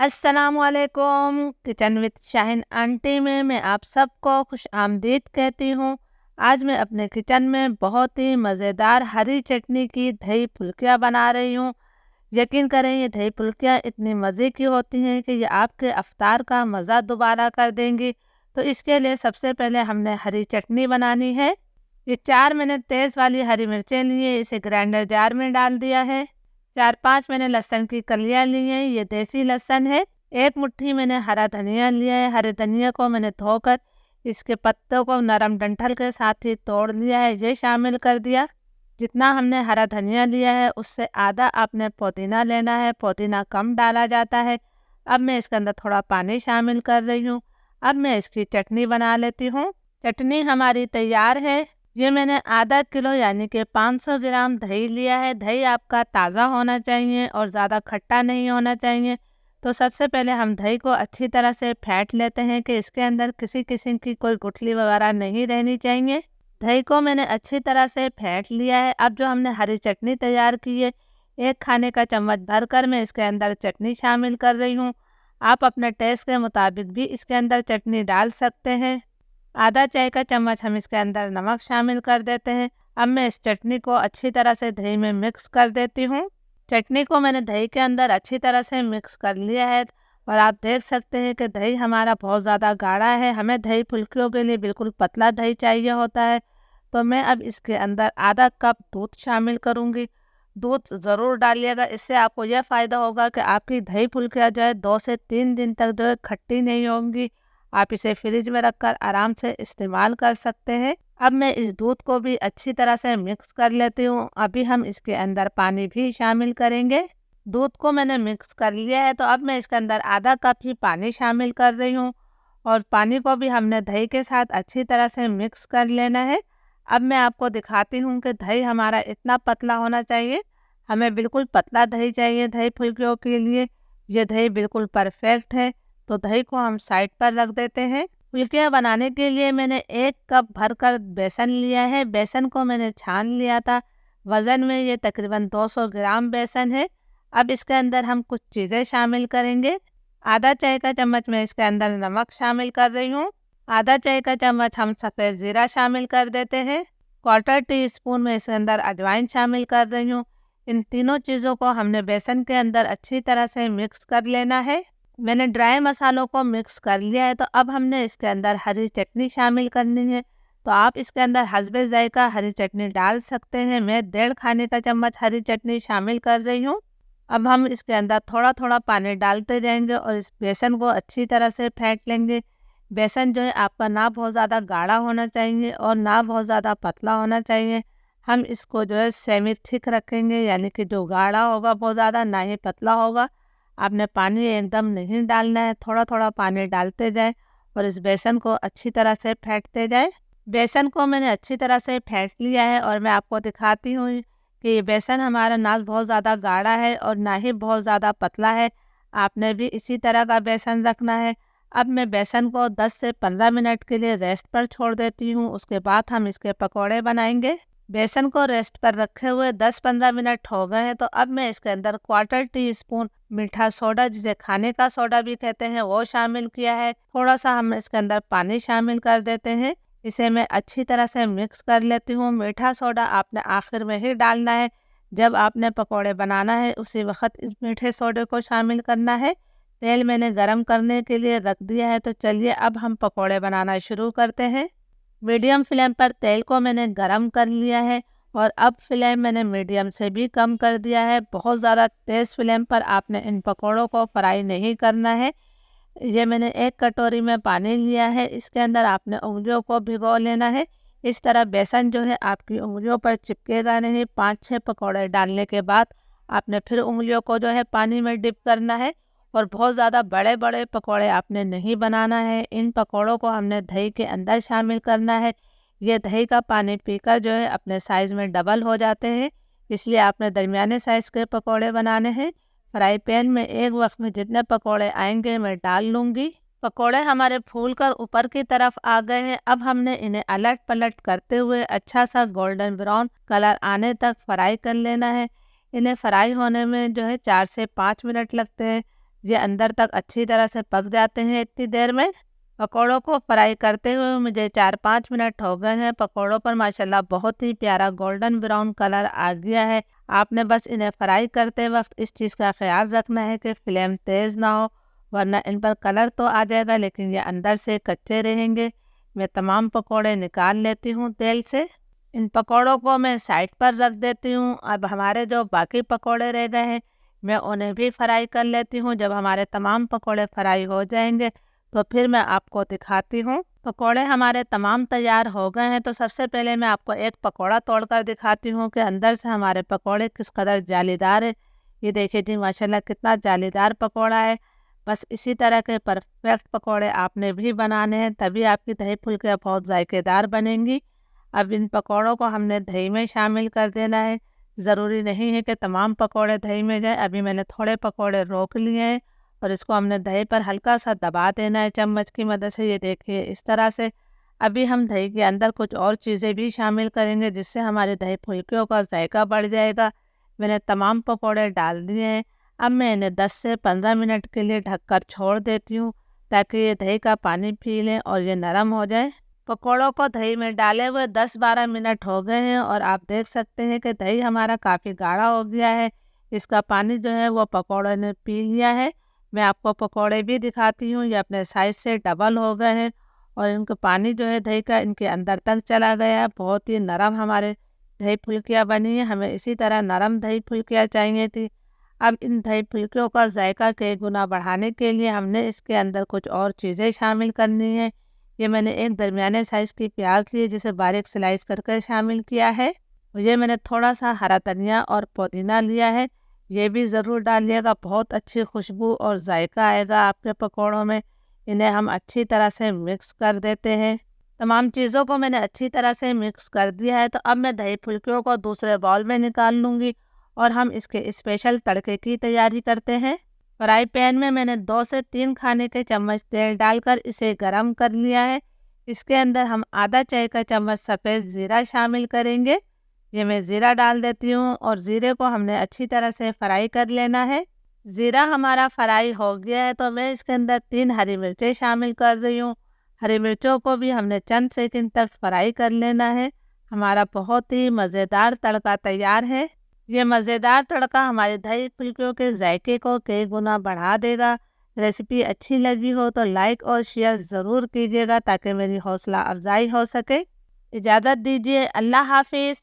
अस्सलामुअलैकुम। Kitchen with Shaheen aunty में मैं आप सबको खुश आमदीद कहती हूँ। आज मैं अपने किचन में बहुत ही मज़ेदार हरी चटनी की दही फुल्कियाँ बना रही हूँ। यकीन करें, ये दही फुल्कियाँ इतनी मज़े की होती हैं कि ये आपके अफ्तार का मज़ा दोबारा कर देंगी। तो इसके लिए सबसे पहले हमने हरी चटनी बनानी है। ये 4 मैंने तेज़ वाली हरी मिर्चें ली हैं, इसे ग्राइंडर जार में डाल दिया है। 4-5 मैंने लहसुन की कलियां ली हैं, ये देसी लहसुन है। 1 मुट्ठी मैंने हरा धनिया लिया है। हरे धनिया को मैंने धोकर इसके पत्तों को नरम डंठल के साथ ही तोड़ लिया है, ये शामिल कर दिया। जितना हमने हरा धनिया लिया है उससे आधा आपने पुदीना लेना है, पुदीना कम डाला जाता है। अब मैं इसके अंदर थोड़ा पानी शामिल कर रही हूँ। अब मैं इसकी चटनी बना लेती हूँ। चटनी हमारी तैयार है। ये मैंने आधा किलो यानी कि 500 ग्राम दही लिया है। दही आपका ताज़ा होना चाहिए और ज़्यादा खट्टा नहीं होना चाहिए। तो सबसे पहले हम दही को अच्छी तरह से फेंट लेते हैं कि इसके अंदर किसी किस्म की कोई गुठली वगैरह नहीं रहनी चाहिए। दही को मैंने अच्छी तरह से फेंट लिया है। अब जो हमने हरी चटनी तैयार की है, 1 खाने का चम्मच भरकर मैं इसके अंदर चटनी शामिल कर रही हूँ। आप अपने टेस्ट के मुताबिक भी इसके अंदर चटनी डाल सकते हैं। आधा चाय का चम्मच हम इसके अंदर नमक शामिल कर देते हैं। अब मैं इस चटनी को अच्छी तरह से दही में मिक्स कर देती हूँ। चटनी को मैंने दही के अंदर अच्छी तरह से मिक्स कर लिया है और आप देख सकते हैं कि दही हमारा बहुत ज़्यादा गाढ़ा है। हमें दही फुल्कियों के लिए बिल्कुल पतला दही चाहिए होता है। तो मैं अब इसके अंदर आधा कप दूध शामिल करूँगी। दूध ज़रूर डालिएगा, इससे आपको यह फ़ायदा होगा कि आपकी दही फुल्कियाँ जो है 2 से 3 दिन तक जो है खट्टी नहीं होंगी। आप इसे फ्रिज में रखकर आराम से इस्तेमाल कर सकते हैं। अब मैं इस दूध को भी अच्छी तरह से मिक्स कर लेती हूँ। अभी हम इसके अंदर पानी भी शामिल करेंगे। दूध को मैंने मिक्स कर लिया है, तो अब मैं इसके अंदर आधा कप ही पानी शामिल कर रही हूँ और पानी को भी हमने दही के साथ अच्छी तरह से मिक्स कर लेना है। अब मैं आपको दिखाती हूँ कि दही हमारा इतना पतला होना चाहिए। हमें बिल्कुल पतला दही चाहिए दही फुल्कियों के लिए। ये दही बिल्कुल परफेक्ट है। तो दही को हम साइड पर रख देते हैं। फुल्कियाँ बनाने के लिए मैंने 1 कप भरकर बेसन लिया है। बेसन को मैंने छान लिया था। वज़न में ये तकरीबन 200 ग्राम बेसन है। अब इसके अंदर हम कुछ चीज़ें शामिल करेंगे। आधा चाय का चम्मच मैं इसके अंदर नमक शामिल कर रही हूँ। आधा चाय का चम्मच हम सफ़ेद ज़ीरा शामिल कर देते हैं। 1/4 टीस्पून में इसके अंदर अजवाइन शामिल कर रही हूँ। इन तीनों चीज़ों को हमने बेसन के अंदर अच्छी तरह से मिक्स कर लेना है। मैंने ड्राई मसालों को मिक्स कर लिया है। तो अब हमने इसके अंदर हरी चटनी शामिल करनी है। तो आप इसके अंदर हस्बे ज़ायका हरी चटनी डाल सकते हैं। मैं 1.5 खाने का चम्मच हरी चटनी शामिल कर रही हूँ। अब हम इसके अंदर थोड़ा थोड़ा पानी डालते जाएंगे और इस बेसन को अच्छी तरह से फेंट लेंगे। बेसन जो है आपका ना बहुत ज़्यादा गाढ़ा होना चाहिए और ना बहुत ज़्यादा पतला होना चाहिए। हम इसको जो है सेमी थिक रखेंगे, यानी कि जो गाढ़ा होगा बहुत ज़्यादा, ना ही पतला होगा। आपने पानी एकदम नहीं डालना है, थोड़ा थोड़ा पानी डालते जाए और इस बेसन को अच्छी तरह से फेंटते जाए। बेसन को मैंने अच्छी तरह से फेंट लिया है और मैं आपको दिखाती हूँ कि ये बेसन हमारा ना बहुत ज़्यादा गाढ़ा है और ना ही बहुत ज़्यादा पतला है। आपने भी इसी तरह का बेसन रखना है। अब मैं बेसन को 10 से 15 मिनट के लिए रेस्ट पर छोड़ देती हूँ। उसके बाद हम इसके पकौड़े बनाएंगे। बेसन को रेस्ट पर रखे हुए 10-15 मिनट हो गए हैं। तो अब मैं इसके अंदर 1/4 टीस्पून मीठा सोडा, जिसे खाने का सोडा भी कहते हैं, वो शामिल किया है। थोड़ा सा हम इसके अंदर पानी शामिल कर देते हैं। इसे मैं अच्छी तरह से मिक्स कर लेती हूँ। मीठा सोडा आपने आखिर में ही डालना है। जब आपने पकौड़े बनाना है उसी वक्त इस मीठे सोडे को शामिल करना है। तेल मैंने गरम करने के लिए रख दिया है। तो चलिए अब हम पकौड़े बनाना शुरू करते हैं। मीडियम फ्लेम पर तेल को मैंने गरम कर लिया है और अब फ्लेम मैंने मीडियम से भी कम कर दिया है। बहुत ज़्यादा तेज़ फ्लेम पर आपने इन पकौड़ों को फ्राई नहीं करना है। ये मैंने 1 कटोरी में पानी लिया है, इसके अंदर आपने उंगलियों को भिगो लेना है। इस तरह बेसन जो है आपकी उंगलियों पर चिपकेगा नहीं। 5-6 पकौड़े डालने के बाद आपने फिर उंगलियों को जो है पानी में डिप करना है और बहुत ज़्यादा बड़े बड़े पकौड़े आपने नहीं बनाना है। इन पकौड़ों को हमने दही के अंदर शामिल करना है। ये दही का पानी पीकर जो है अपने साइज़ में डबल हो जाते हैं, इसलिए आपने दरमियाने साइज़ के पकौड़े बनाने हैं। फ्राई पैन में एक वक्त में जितने पकौड़े आएंगे मैं डाल लूँगी। पकौड़े हमारे फूलकर ऊपर की तरफ आ गए हैं। अब हमने इन्हें अलट पलट करते हुए अच्छा सा गोल्डन ब्राउन कलर आने तक फ्राई कर लेना है। इन्हें फ्राई होने में जो है 4 से 5 मिनट लगते हैं। ये अंदर तक अच्छी तरह से पक जाते हैं इतनी देर में। पकौड़ों को फ्राई करते हुए मुझे 4-5 मिनट हो गए हैं। पकौड़ों पर माशाल्लाह बहुत ही प्यारा गोल्डन ब्राउन कलर आ गया है। आपने बस इन्हें फ्राई करते वक्त इस चीज़ का ख्याल रखना है कि फ्लेम तेज़ ना हो, वरना इन पर कलर तो आ जाएगा लेकिन ये अंदर से कच्चे रहेंगे। मैं तमाम पकौड़े निकाल लेती हूँ तेल से। इन पकौड़ों को मैं साइड पर रख देती हूँ। अब हमारे जो बाकी पकौड़े रह गए हैं, मैं उन्हें भी फ्राई कर लेती हूँ। जब हमारे तमाम पकौड़े फ्राई हो जाएंगे तो फिर मैं आपको दिखाती हूँ। पकौड़े हमारे तमाम तैयार हो गए हैं, तो सबसे पहले मैं आपको एक पकौड़ा तोड़कर दिखाती हूँ कि अंदर से हमारे पकौड़े किस कदर जालीदार है। ये देखिए जी माशाल्लाह कितना जालीदार पकौड़ा है। बस इसी तरह के परफेक्ट पकौड़े आपने भी बनाने हैं, तभी आपकी दही फुल्कियाँ बहुत जायकेदार बनेंगी। अब इन पकौड़ों को हमने दही में शामिल कर देना है। ज़रूरी नहीं है कि तमाम पकौड़े दही में जाए। अभी मैंने थोड़े पकौड़े रोक लिए हैं और इसको हमने दही पर हल्का सा दबा देना है चम्मच की मदद से। ये देखिए इस तरह से। अभी हम दही के अंदर कुछ और चीज़ें भी शामिल करेंगे जिससे हमारे दही फुल्कियों का जायका बढ़ जाएगा। मैंने तमाम पकौड़े डाल दिए हैं। अब मैं इन्हें 10 से 15 मिनट के लिए ढककर छोड़ देती हूँ ताकि ये दही का पानी पी लें और ये नरम हो जाए। पकौड़ों को दही में डाले हुए 10-12 मिनट हो गए हैं और आप देख सकते हैं कि दही हमारा काफ़ी गाढ़ा हो गया है। इसका पानी जो है वो पकौड़े ने पी लिया है। मैं आपको पकौड़े भी दिखाती हूँ, ये अपने साइज से डबल हो गए हैं और इनका पानी जो है दही का इनके अंदर तक चला गया है। बहुत ही नरम हमारे दही फुल्कियाँ बनी है। हमें इसी तरह नरम दही फुल्कियाँ चाहिए थी। अब इन दही फुल्कियों का जायका कई गुना बढ़ाने के लिए हमने इसके अंदर कुछ और चीज़ें शामिल करनी है। ये मैंने एक दरमियाने साइज़ की प्याज ली जिसे बारीक स्लाइस करके शामिल किया है। और ये मैंने थोड़ा सा हरा धनिया और पुदीना लिया है। ये भी ज़रूर डालिएगा, बहुत अच्छी खुशबू और जायका आएगा आपके पकौड़ों में। इन्हें हम अच्छी तरह से मिक्स कर देते हैं। तमाम चीज़ों को मैंने अच्छी तरह से मिक्स कर दिया है, तो अब मैं दही फुल्कियों को दूसरे बाउल में निकाल लूँगी और हम इसके स्पेशल तड़के की तैयारी करते हैं। फ्राई पैन में मैंने 2 से 3 खाने के चम्मच तेल डालकर इसे गरम कर लिया है। इसके अंदर हम आधा चाय का चम्मच सफ़ेद ज़ीरा शामिल करेंगे। ये मैं ज़ीरा डाल देती हूँ और ज़ीरे को हमने अच्छी तरह से फ्राई कर लेना है। ज़ीरा हमारा फ्राई हो गया है तो मैं इसके अंदर 3 हरी मिर्चें शामिल कर रही हूँ। हरी मिर्चों को भी हमने चंद सेकंड तक फ्राई कर लेना है। हमारा बहुत ही मज़ेदार तड़का तैयार है। ये मज़ेदार तड़का हमारे दही फुल्कियों के जायके को कई गुना बढ़ा देगा। रेसिपी अच्छी लगी हो तो लाइक और शेयर ज़रूर कीजिएगा ताकि मेरी हौसला अफजाई हो सके। इजाज़त दीजिए, अल्लाह हाफिज़।